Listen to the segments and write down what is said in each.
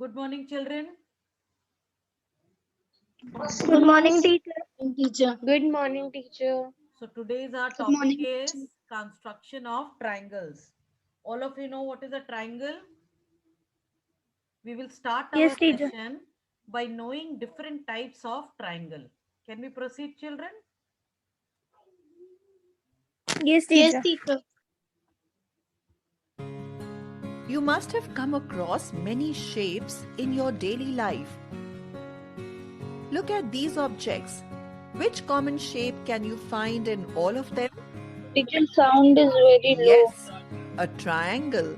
Good morning, children. Good morning, teacher. Teacher. Good morning, teacher. So today's our Good topic morning, teacher. is construction of triangles. All of you know what is a triangle? We will start our Yes, teacher. session by knowing different types of triangle. Can we proceed, children? Yes, Yes, teacher. teacher. You must have come across many shapes in your daily life. Look at these objects. Which common shape can you find in all of them? Teacher, sound is very low. Yes, a triangle.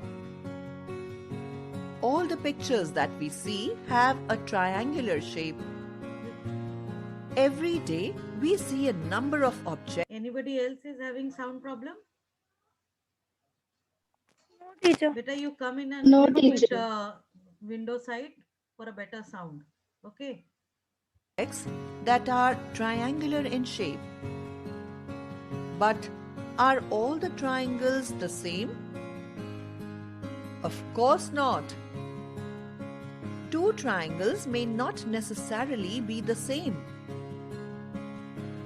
All the pictures that we see have a triangular shape. Every day, we see a number of objects. Anybody else is having sound problem? No, teacher. Better you come in and No, little bit teacher. window side for a better sound. Okay. That are triangular in shape. But are all the triangles the same? Of course not. Two triangles may not necessarily be the same.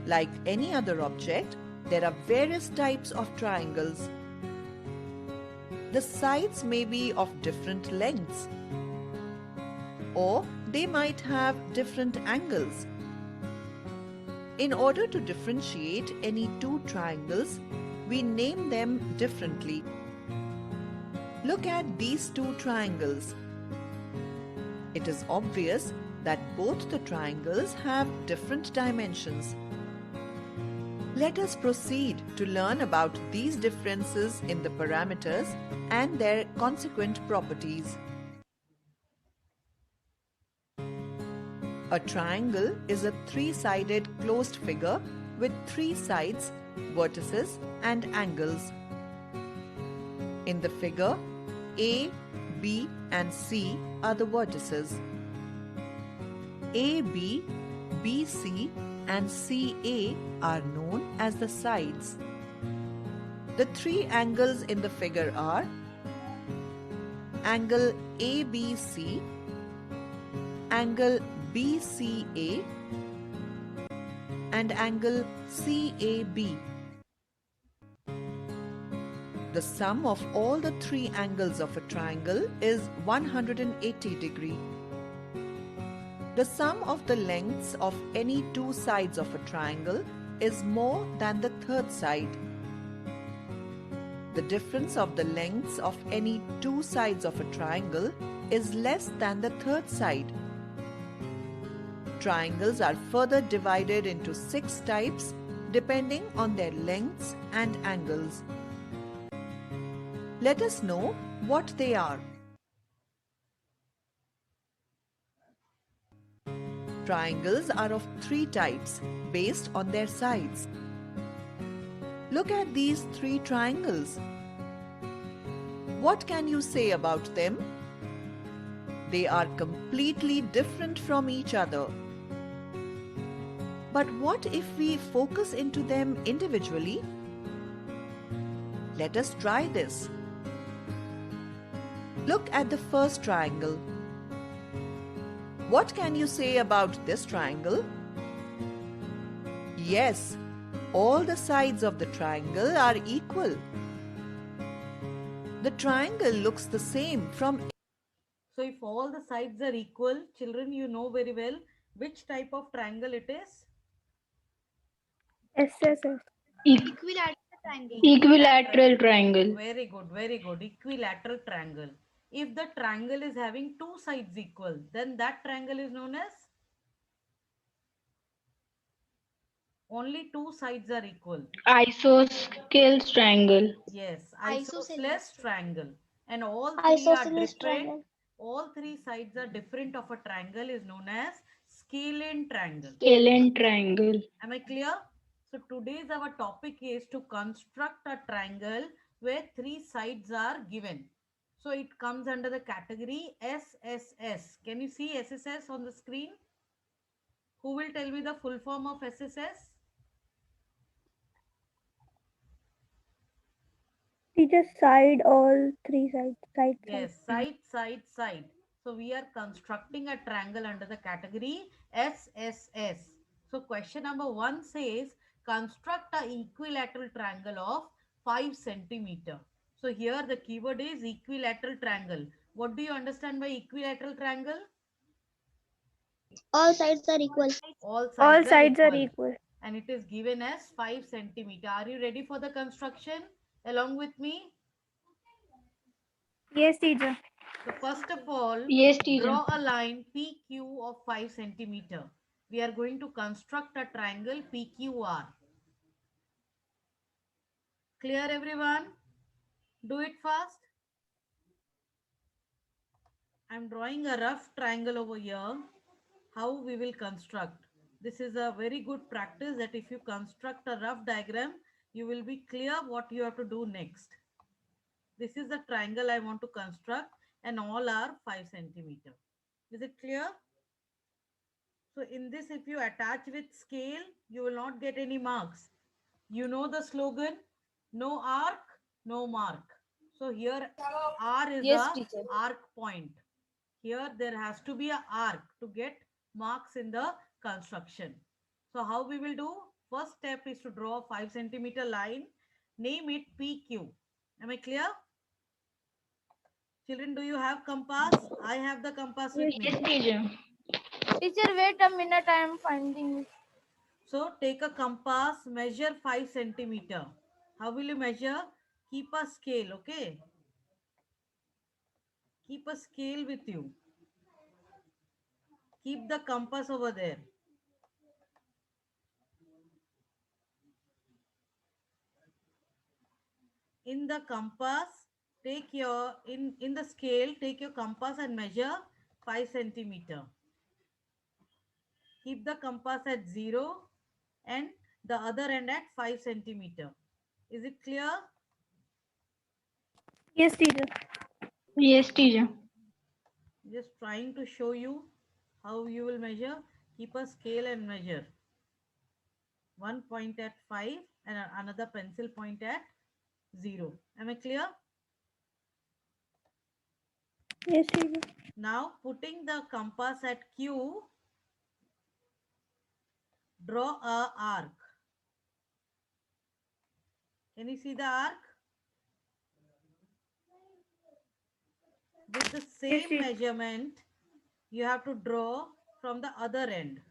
Like any other object, there are various types of triangles. The sides may be of different lengths, or they might have different angles. In order to differentiate any two triangles, we name them differently. Look at these two triangles. It is obvious that both the triangles have different dimensions. Let us proceed to learn about these differences in the parameters and their consequent properties. A triangle is a three-sided closed figure with three sides, vertices, and angles. In the figure, A, B, and C are the vertices. AB, BC, and CA are known as the sides. The three angles in the figure are angle ABC, angle BCA, and angle CAB. The sum of all the three angles of a triangle is 180 degree. The sum of the lengths of any two sides of a triangle is more than the third side. The difference of the lengths of any two sides of a triangle is less than the third side. Triangles are further divided into 6 types depending on their lengths and angles. Let us know what they are. Triangles are of 3 types based on their sides. Look at these 3 triangles. What can you say about them? They are completely different from each other. But what if we focus into them individually? Let us try this. Look at the first triangle. What can you say about this triangle? Yes, all the sides of the triangle are equal. The triangle looks the same from. So if all the sides are equal, children, you know very well which type of triangle it is. SSS. Equilateral triangle. Very good, very good. Equilateral triangle. If the triangle is having two sides equal, then that triangle is known as only two sides are equal. Isosceles triangle. Yes, isosceles triangle. And all three are Isosceles different. triangle. All three sides are different of a triangle is known as scalene triangle. Scalene triangle. Am I clear? So today's our topic is to construct a triangle where three sides are given. So it comes under the category SSS. Can you see SSS on the screen? Who will tell me the full form of SSS? Teacher, side, all three sides. Side, side. Yes, side, side, side. So we are constructing a triangle under the category SSS. So question number 1 says construct a equilateral triangle of 5 centimeter. So here the keyword is equilateral triangle. What do you understand by equilateral triangle? All sides are equal. All All sides are sides are equal. equal. And it is given as 5 centimeter. Are you ready for the construction along with me? Yes, teacher. So first of all, Yes, teacher. draw a line PQ of 5 centimeter. We are going to construct a triangle PQR. Clear everyone? Do it fast. I'm drawing a rough triangle over here. How we will construct. This is a very good practice that if you construct a rough diagram, you will be clear what you have to do next. This is the triangle I want to construct and all are 5 centimeter. Is it clear? So in this, if you attach with scale, you will not get any marks. You know the slogan, no arc, no mark. So here R is Yes, a teacher. arc point. Here there has to be a arc to get marks in the construction. So how we will do? First step is to draw a 5 centimeter line. Name it PQ. Am I clear? Children, do you have compass? I have the compass with Yes, me. Yes, teacher. teacher, wait a minute. I am finding it. So take a compass, measure 5 centimeter. How will you measure? Keep a scale, okay? Keep a scale with you. Keep the compass over there. In the compass, take your, in the scale, take your compass and measure 5 centimeter. Keep the compass at 0 and the other end at 5 centimeter. Is it clear? Yes, teacher. Yes, teacher. Just trying to show you how you will measure. Keep a scale and measure. One point at 5 and another pencil point at 0. Am I clear? Yes, teacher. Now putting the compass at Q, draw a arc. Can you see the arc? With the same teacher. measurement, you have to draw from the other end.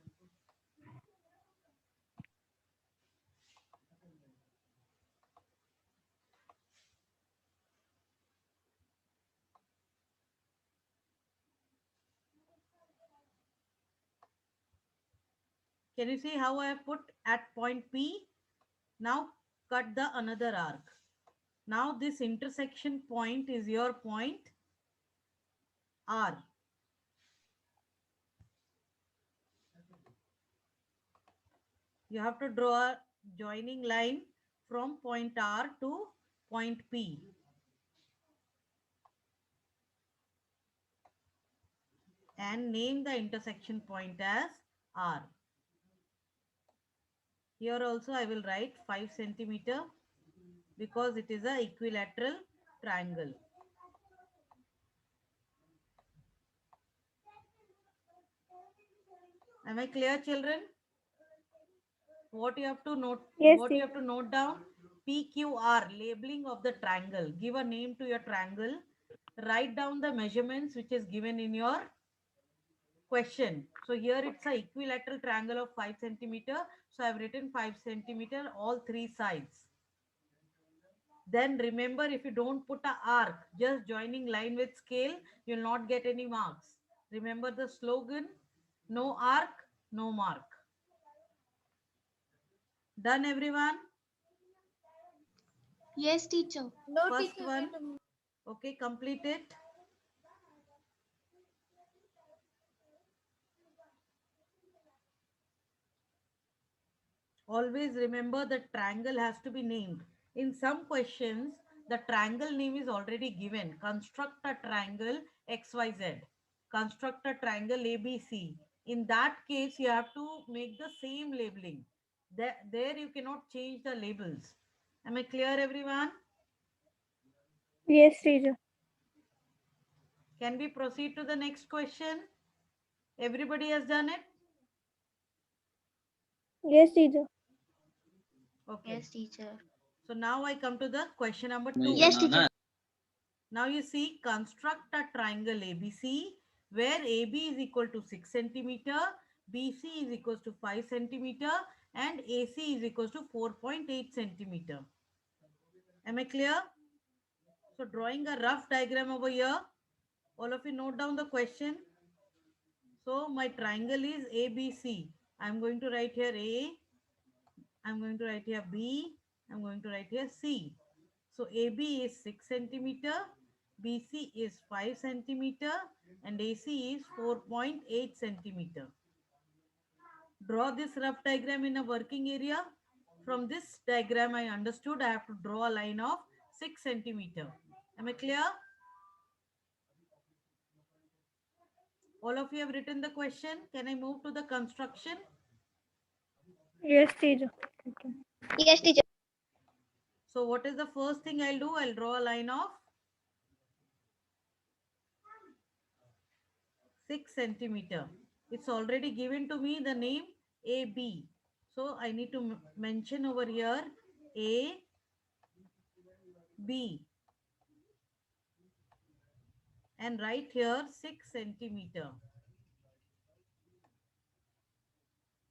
Can you see how I have put at point P? Now cut the another arc. Now this intersection point is your point R. You have to draw a joining line from point R to point P. And name the intersection point as R. Here also I will write 5 centimeter because it is a equilateral triangle. Am I clear, children? What you have to note? Yes, What you have teacher. to note down? PQR, labeling of the triangle. Give a name to your triangle. Write down the measurements which is given in your question. So here it's a equilateral triangle of 5 centimeter. So I've written 5 centimeter all three sides. Then remember, if you don't put a arc, just joining line with scale, you'll not get any marks. Remember the slogan, no arc, no mark. Done everyone? Yes, teacher. No, First teacher. one. Wait a minute. Okay, complete it. Always remember the triangle has to be named. In some questions, the triangle name is already given. Construct a triangle XYZ. Construct a triangle ABC. In that case, you have to make the same labeling. There you cannot change the labels. Am I clear, everyone? Yes, teacher. Can we proceed to the next question? Everybody has done it? Yes, teacher. Okay. Yes, teacher. So now I come to the question number 2. Yes, teacher. Now you see, construct a triangle ABC where AB is equal to 6 centimeter, BC is equal to 5 centimeter and AC is equal to 4.8 centimeter. Am I clear? So drawing a rough diagram over here. All of you note down the question. So my triangle is ABC. I'm going to write here A. I'm going to write here B. I'm going to write here C. So AB is 6 centimeter, BC is 5 centimeter and AC is 4.8 centimeter. Draw this rough diagram in a working area. From this diagram I understood I have to draw a line of 6 centimeter. Am I clear? All of you have written the question. Can I move to the construction? Yes, teacher. Yes, teacher. So what is the first thing I'll do? I'll draw a line of 6 centimeter. It's already given to me the name AB. So I need to mention over here A, B and write here 6 centimeter.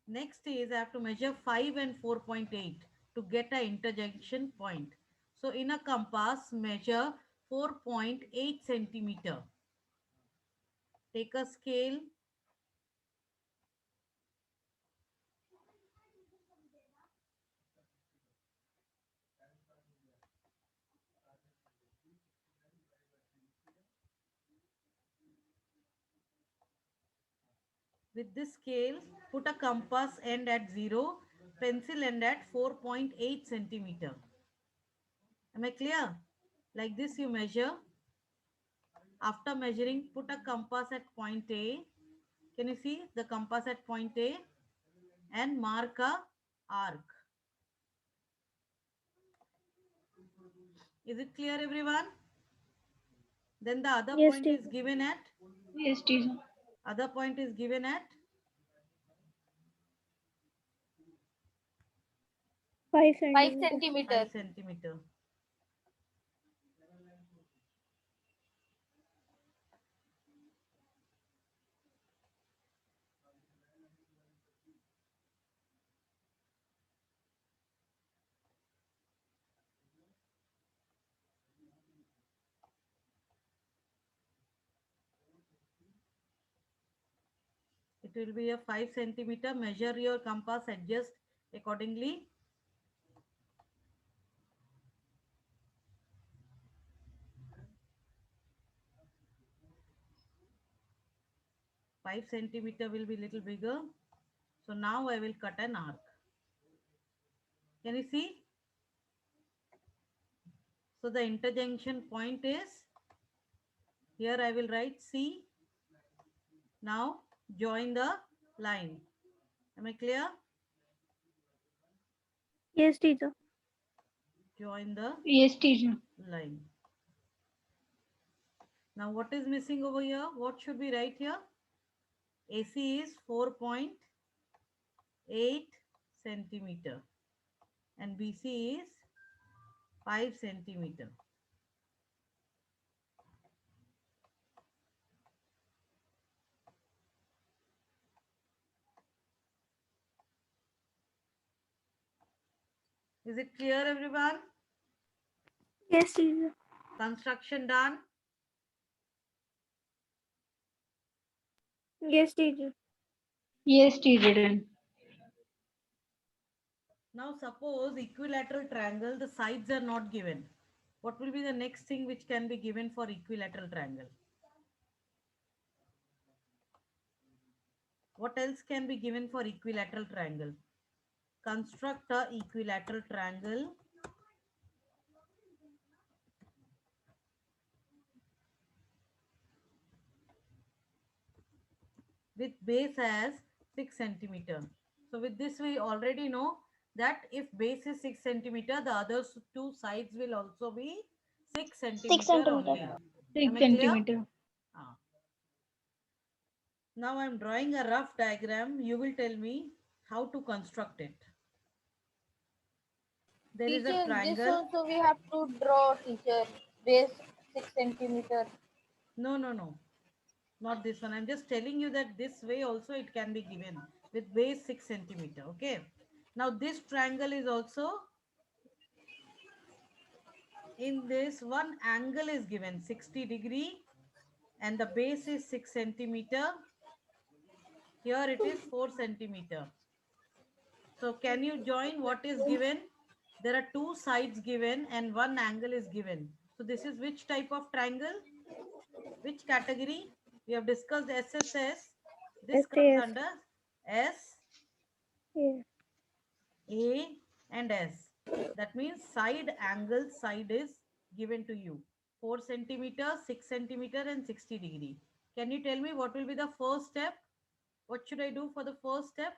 Next is I have to measure 5 and 4.8 to get a interjection point. So in a compass, measure 4.8 centimeter. Take a scale. With this scale, put a compass end at 0, pencil end at 4.8 centimeter. Am I clear? Like this you measure. After measuring, put a compass at point A. Can you see the compass at point A? And mark a arc. Is it clear, everyone? Then the other Yes, point is teacher. given at, Yes, teacher. other point is given at 5 5 centimeter. centimeter. 5 centimeter. It will be a 5 centimeter. Measure your compass, adjust accordingly. Five centimeter will be little bigger. So now I will cut an arc. Can you see? So the interjunction point is, here I will write C. Now join the line. Am I clear? Yes, teacher. Join the Yes, teacher. line. Now what is missing over here? What should we write here? AC is 4.8 centimeter and BC is 5 centimeter. Is it clear, everyone? Yes, teacher. Construction done. Yes, teacher. Yes, teacher. Now suppose equilateral triangle, the sides are not given. What will be the next thing which can be given for equilateral triangle? What else can be given for equilateral triangle? Construct a equilateral triangle with base as 6 centimeter. So with this we already know that if base is 6 centimeter, the other two sides will also be 6 6 centimeter centimeter. only. 6 Am I clear? centimeter. Now I'm drawing a rough diagram. You will tell me how to construct it. There is a Teacher, this triangle. also we have to draw, teacher. Base 6 centimeter. No, no, no. Not this one. I'm just telling you that this way also it can be given with base 6 centimeter. Okay. Now this triangle is also in this one angle is given 60 degree and the base is 6 centimeter. Here it is 4 centimeter. So can you join what is given? There are two sides given and one angle is given. So this is which type of triangle? Which category? We have discussed SSS. This comes SAS. under S, Yeah. A and S. That means side angle side is given to you. 4 centimeter, 6 centimeter and 60 degree. Can you tell me what will be the first step? What should I do for the first step?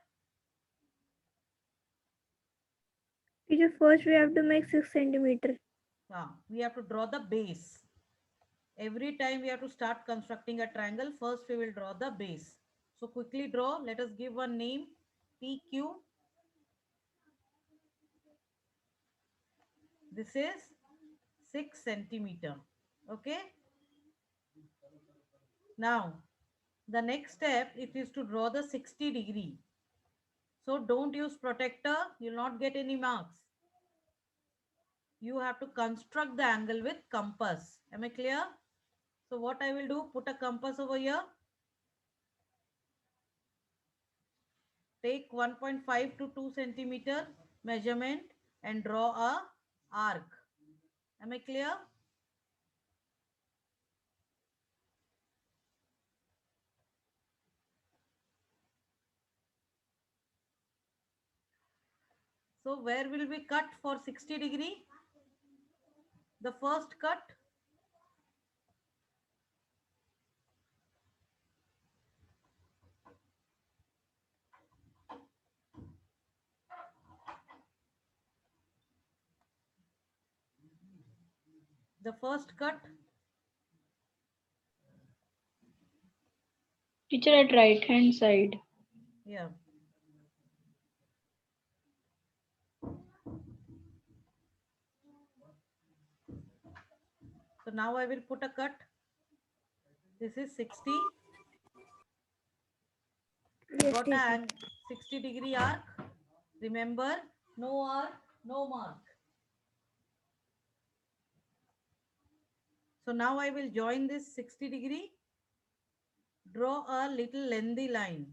Teacher, first we have to make 6 centimeter. We have to draw the base. Every time we have to start constructing a triangle, first we will draw the base. So quickly draw. Let us give one name. PQ. This is 6 centimeter. Okay. Now, the next step it is to draw the 60 degree. So don't use protector. You'll not get any marks. You have to construct the angle with compass. Am I clear? So what I will do, put a compass over here. Take 1.5 to 2 centimeter measurement and draw a arc. Am I clear? So where will we cut for 60 degree? The first cut. The first cut. Teacher, at right hand side. Yeah. So now I will put a cut. This is 60. Yes, Got teacher. a 60 degree arc. Remember, no arc, no mark. So now I will join this 60 degree. Draw a little lengthy line.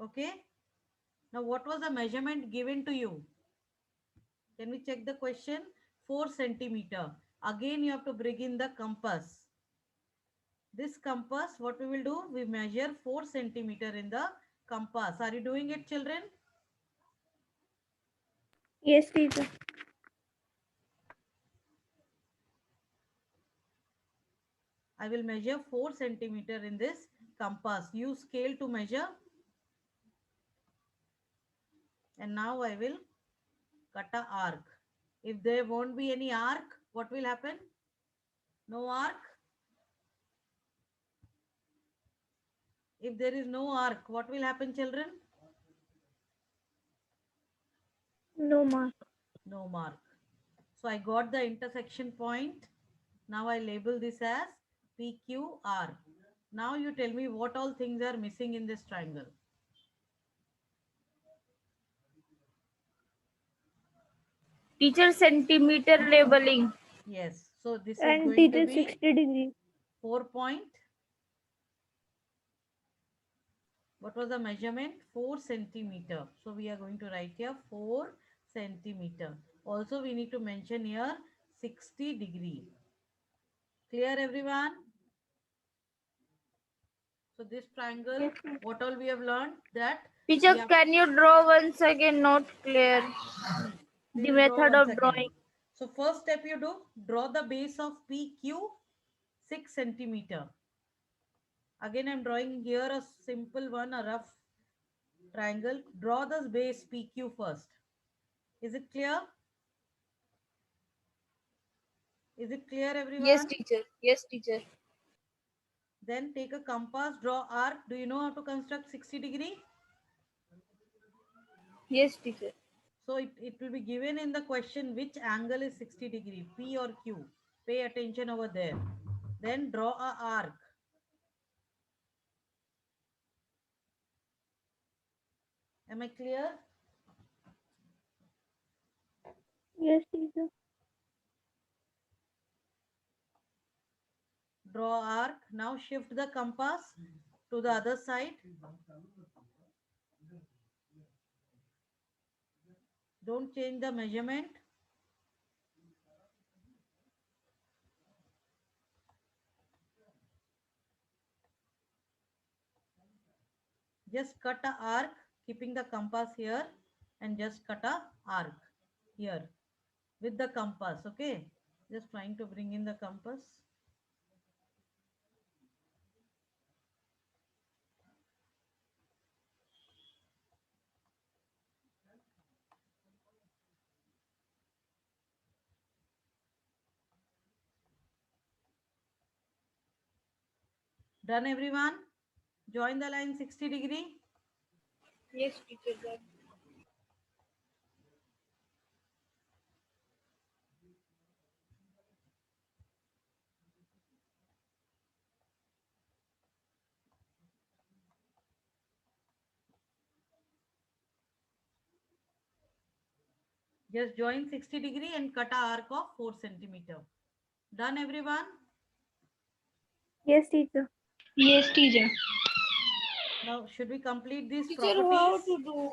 Okay. Now what was the measurement given to you? Can we check the question? 4 centimeter. Again you have to bring in the compass. This compass, what we will do? We measure 4 centimeter in the compass. Are you doing it, children? Yes, teacher. I will measure 4 centimeter in this compass. Use scale to measure. And now I will cut a arc. If there won't be any arc, what will happen? No arc. If there is no arc, what will happen, children? No mark. No mark. So I got the intersection point. Now I label this as PQR. Now you tell me what all things are missing in this triangle. Teacher, centimeter labeling. Yes. So this is And going to teacher, be 60 degree. 4 point. What was the measurement? 4 centimeter. So we are going to write here 4 centimeter. Also we need to mention here 60 degree. Clear everyone? So this triangle, Yes, teacher. what all we have learned that Teacher, we have can you draw once again? Not clear. we The will draw method once of again. drawing. So first step you do, draw the base of PQ 6 centimeter. Again I'm drawing here a simple one, a rough triangle. Draw the base PQ 1st. Is it clear? Is it clear, everyone? Yes, teacher. Yes, teacher. Then take a compass, draw arc. Do you know how to construct 60-degree? Yes, teacher. So it will be given in the question which angle is 60-degree, P or Q. Pay attention over there. Then draw a arc. Am I clear? Yes, teacher. Draw arc. Now shift the compass to the other side. Don't change the measurement. Just cut a arc, keeping the compass here, and just cut a arc here with the compass. Okay, just trying to bring in the compass. Done, everyone? Join the line 60-degree. Yes, teacher. Done. Just join 60-degree and cut a arc of 4 centimeter. Done, everyone? Yes, teacher. Yes, teacher. Now, should we complete these Teacher, properties? how to do?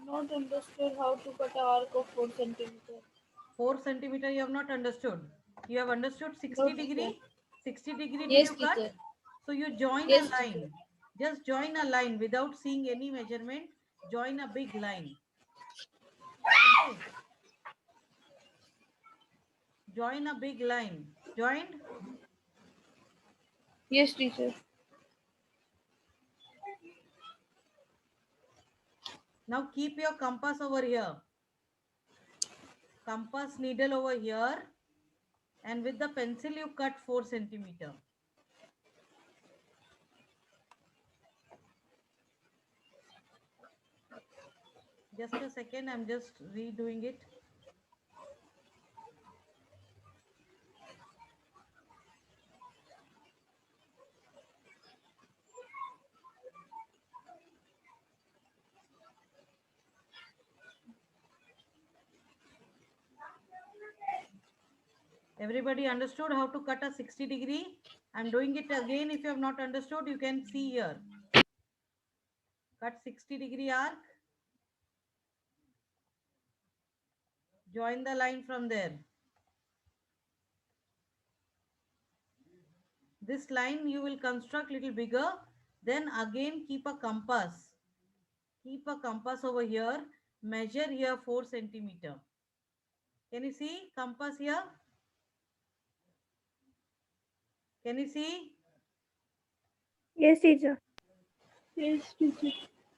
Not understood how to cut an arc of 4 centimeters. 4 centimeter you have not understood. You have understood 60 No, degree? teacher. 60-degree did Yes, you cut? teacher. So you join Yes, a line. teacher. Just join a line without seeing any measurement. Join a big line. Okay. Join a big line. Joined? Yes, teacher. Now keep your compass over here. Compass needle over here. And with the pencil you cut 4 centimeter. Just a second, I'm just redoing it. Everybody understood how to cut a 60-degree? I'm doing it again. If you have not understood, you can see here. Cut 60-degree arc. Join the line from there. This line you will construct little bigger. Then again keep a compass. Keep a compass over here. Measure here 4 centimeter. Can you see compass here? Can you see? Yes, teacher. Yes, teacher.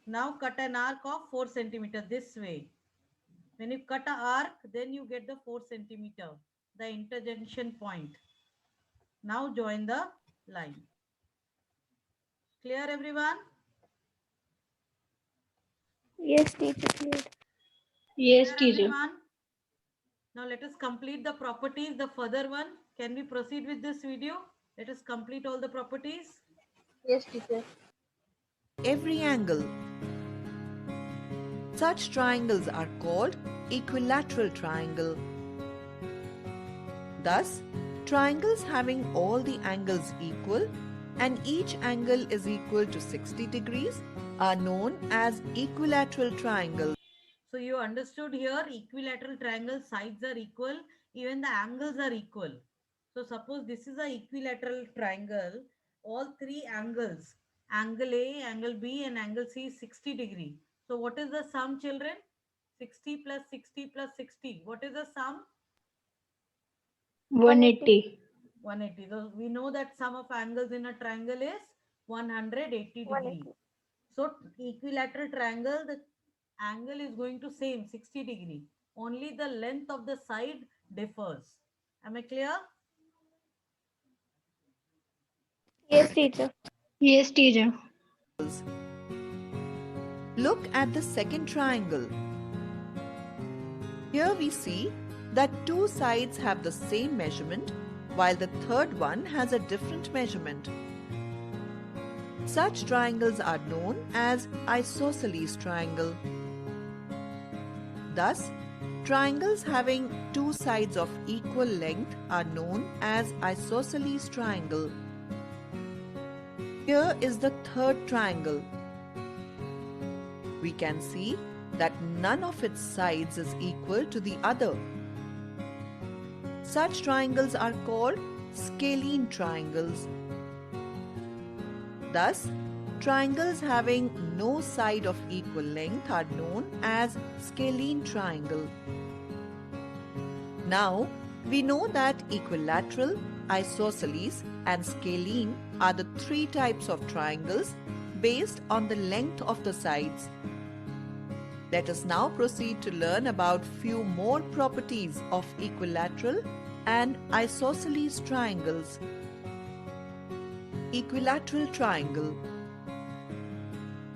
Now cut an arc of 4 centimeter this way. When you cut an arc, then you get the 4 centimeter, the interjunction point. Now join the line. Clear, everyone? Yes, teacher. Clear. Yes, Clear, teacher. everyone? Now let us complete the properties, the further one. Can we proceed with this video? Let us complete all the properties. Yes, teacher. Every angle. Such triangles are called equilateral triangle. Thus, triangles having all the angles equal and each angle is equal to 60 degrees are known as equilateral triangles. So you understood here, equilateral triangle sides are equal, even the angles are equal. So suppose this is a equilateral triangle, all three angles, angle A, angle B and angle C is 60 degree. So what is the sum, children? 60 plus 60 plus 60. What is the sum? 180. 180. So we know that sum of angles in a triangle is 180 degree. 180. So equilateral triangle, the angle is going to same 60 degree. Only the length of the side differs. Am I clear? Yes, teacher. Yes, teacher. Look at the second triangle. Here we see that two sides have the same measurement while the third one has a different measurement. Such triangles are known as isosceles triangle. Thus, triangles having two sides of equal length are known as isosceles triangle. Here is the third triangle. We can see that none of its sides is equal to the other. Such triangles are called scalene triangles. Thus, triangles having no side of equal length are known as scalene triangle. Now, we know that equilateral, isosceles, and scalene are the three types of triangles based on the length of the sides. Let us now proceed to learn about few more properties of equilateral and isosceles triangles. Equilateral triangle.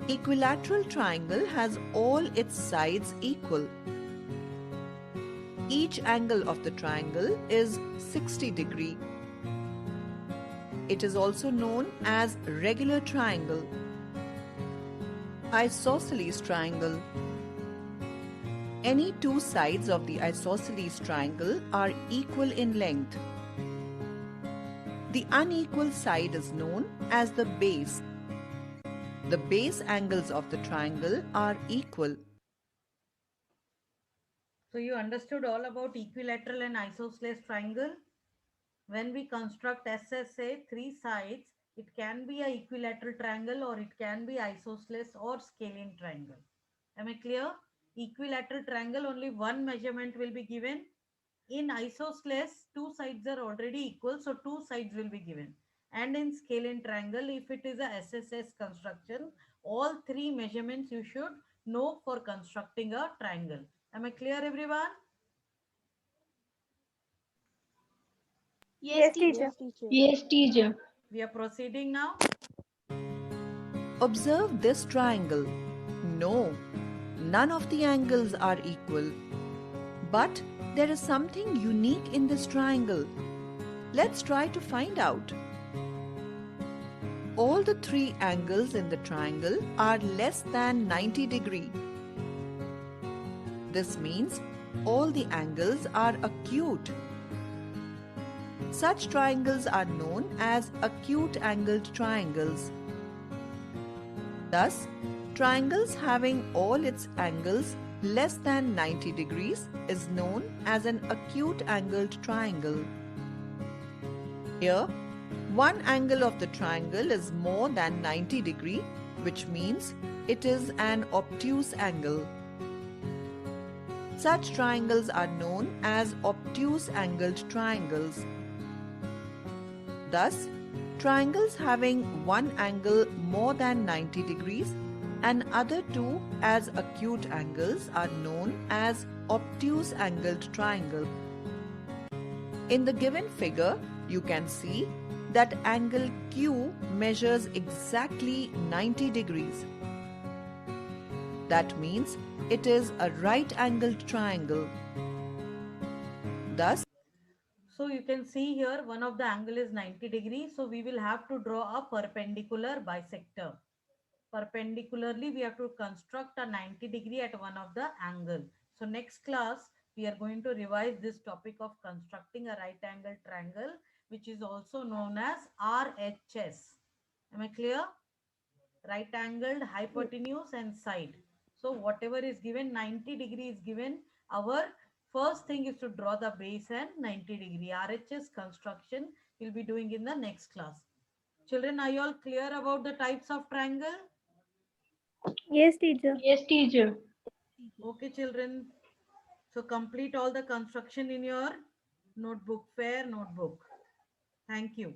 Equilateral triangle has all its sides equal. Each angle of the triangle is 60 degree. It is also known as regular triangle. Isosceles triangle. Any two sides of the isosceles triangle are equal in length. The unequal side is known as the base. The base angles of the triangle are equal. So you understood all about equilateral and isosceles triangle. When we construct SSA, three sides, it can be a equilateral triangle or it can be isosceles or scalene triangle. Am I clear? Equilateral triangle, only one measurement will be given. In isosceles, two sides are already equal, so two sides will be given. And in scalene triangle, if it is a SSS construction, all three measurements you should know for constructing a triangle. Am I clear, everyone? Yes, teacher. Yes, teacher. We are proceeding now. Observe this triangle. No, none of the angles are equal. But there is something unique in this triangle. Let's try to find out. All the three angles in the triangle are less than 90 degree. This means all the angles are acute. Such triangles are known as acute angled triangles. Thus, triangles having all its angles less than 90 degrees is known as an acute angled triangle. Here, one angle of the triangle is more than 90 degree, which means it is an obtuse angle. Such triangles are known as obtuse angled triangles. Thus, triangles having one angle more than 90 degrees and other two as acute angles are known as obtuse angled triangle. In the given figure, you can see that angle Q measures exactly 90 degrees. That means it is a right-angled triangle. Thus, So you can see here one of the angle is 90 degrees. So we will have to draw a perpendicular bisector. Perpendicularly, we have to construct a 90 degree at one of the angle. So next class, we are going to revise this topic of constructing a right angle triangle, which is also known as RHS. Am I clear? Right angled, hypotenuse and side. So whatever is given, 90 degree is given. Our first thing is to draw the base and 90 degree. RHS construction we'll be doing in the next class. Children, are you all clear about the types of triangle? Yes, teacher. Yes, teacher. Okay, children. So complete all the construction in your notebook, fair notebook. Thank you.